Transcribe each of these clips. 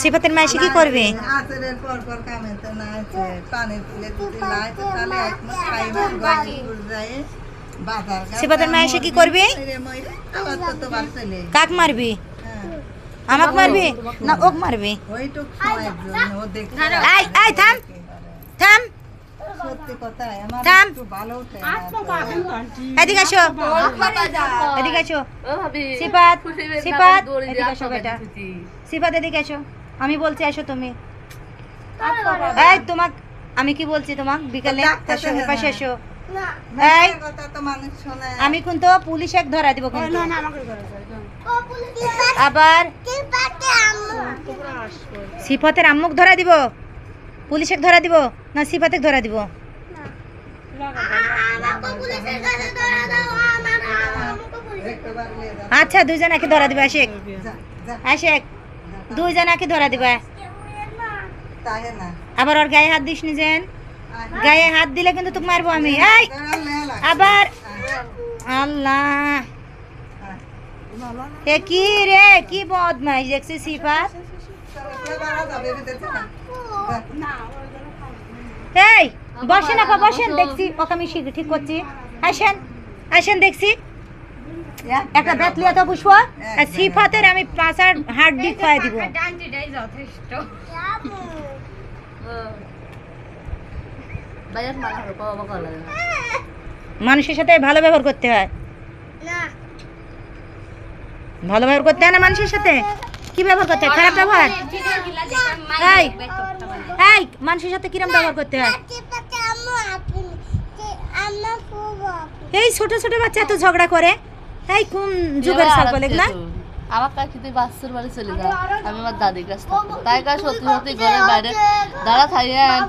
সিফাতের মা এসে কি করবে? আচরের পর পর কামে তো না আছে পানি তুলে তুলে লাই তো তাহলে এক মাস খাইবে গড়ি যায় বাজার সিফাতের মা এসে কি করবে? আবার তো বাড়তেলে কাক মারবি? আমাকে মারবি না ওক মারবি? ওইটুক সময়ের জন্য ও দেখে আই আই থাম থাম সত্যি কথা আমার থাম। একটু ভালো উঠে এদিকে আসো এদিকে আসো সিফাত সিফাত এদিকে আসো বেটা সিফাত এদিকে আসো আমি বলছি আসো তুমি এই তোমাক আমি কি বলছি তোমাক বিকালে আসো এর পাশে আসো এই কথা তো মানুষ শোনে আমি কিন্তু পুলিশ এক ধরা দিব কিন্তু আবার সিফাতের আম্মুক ধরা দিব পুলিশ এক ধরা দিব না সিফাতে ধরা দিব আচ্ছা দুইজন একে ধরা দিবা আশেক আশেক দুইজন একে ধরা দিবা তাই না আবার ওর গায়ে হাত দিস নি যেন গায়ে হাত দিলে কিন্তু তোকে মারবো আমি এই আবার আল্লাহ এ কি রে কি বদমাইশ দেখছি সিফাত এই বসেন আপা বসেন দেখছি ওকে আমি ঠিক করছি আসেন আসেন দেখছি একটা বেতলিয়া তো পুষ্প আর সিফাতের আমি পাঁচার হাড্ডি খাওয়াই দিব মানুষের সাথে ভালো ব্যবহার করতে হয় ভালো ব্যবহার করতে হয় না মানুষের সাথে কি ব্যবহার করতে হয় খারাপ ব্যবহার এই এই মানুষের সাথে কিরম ব্যবহার করতে হয় এই ছোট ছোট বাচ্চা এত ঝগড়া করে এই কোন যুগের সাল বলে না আমার কাছে তুই বাচ্চার বাড়ি চলে যা আমি আমার দাদির কাছে থাকবো তাই কাছে সত্যি সত্যি ঘরের বাইরে দাঁড়া থাকেন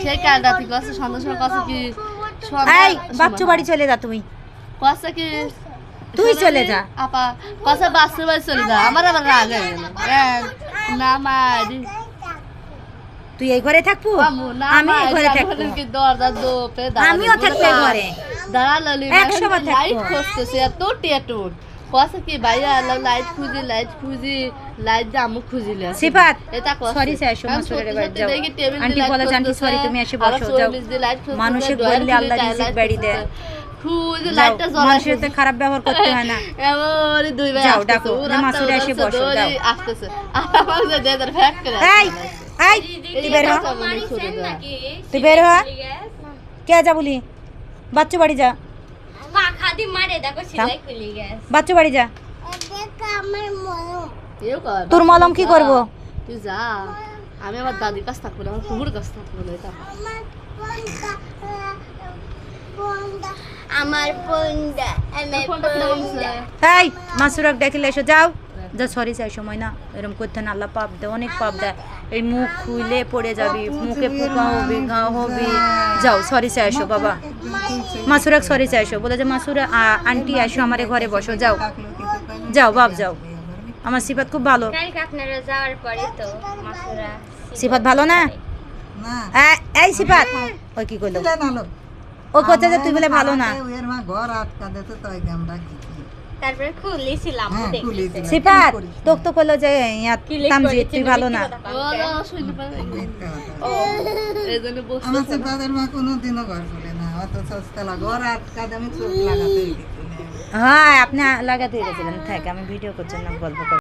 সেই কালটা থেকে কাছে সন্ধ্যা কাছে কি এই বাচ্চা বাড়ি চলে যা তুমি কাছে কি তুই চলে যা আপা কাছে বাচ্চার বাড়ি চলে যা আমার আবার রাগ হয়ে গেল না মারি তুই এই ঘরে থাকবো আমি এই ঘরে থাকবো কি দরজা দোপে আমিও থাকবো এই ঘরে দাঁড়া ললি 100 বার থাকবো লাইট খুঁজতেছে এত টিয়াটুর কসে কি ভাইয়া লাইট খুঁজি লাইট জামু খুঁজিলে সিফাত এটা সরি স্যার মাসুরের বাড়ি যাও আন্টি বলে আন্টি সরি তুমি এসে বসো যাও মানুষে বললে আল্লাহ রিজিক বাড়ি দেয় খুঁজে লাইটটা জ্বলা মানুষের সাথে খারাপ ব্যবহার করতে হয় না এমন দুই ভাই যাও ডাকো মাসুরে এসে বসো যাও আসতেছে আমার যে দেদার ফ্যাক করে এই এই তুই বের হ তুই বের হ কে যা বলি বাচ্চা বাড়ি যা খাদি মারে দেখো সিলাই খুলে গেছে বাচ্চা বাড়ি যা কেউ কর তোর মলম কি করব তুই যা আমি আমার দাদির কাছে থাকবো না আমার কুকুর কাছে থাকবো না এটা আমার পন্ডা আমার পন্ডা এই মাসুরাক দেখিলে এসো যাও যা সরি চাই সময় না এরকম করতে না আল্লাহ পাপ দেয় অনেক পাপ দেয় এই মুখ খুলে পড়ে যাবি মুখে পোকা হবে ঘা হবে যাও সরি চাই এসো বাবা মাসুরাক সরি চাই এসো বলে যে মাসুরা আন্টি এসো আমার ঘরে বসো যাও যাও বাপ যাও আমার সিফাত খুব ভালো কালকে আপনারা যাওয়ার পরে তো মাসুরা সিফাত ভালো না না এই সিফাত ওই কি কইলো ভালো ও কইতে যে তুই বলে ভালো না ওর মা ঘর আটকা দিতে তো আমরা তারপরে খুলেছিলাম দেখছি সিফাত তোক তো কইলো যে ইয়া তামজি তুই ভালো না ও শুনতে পারে ও এইজন্য বসে আমার সে বাজার মা কোনোদিনও ঘর খুলে না অত সস্তা ঘর আটকা আমি চোখ লাগাতে হ্যাঁ আপনি লাগাতে গেছিলেন থাক আমি ভিডিও করছেন না গল্প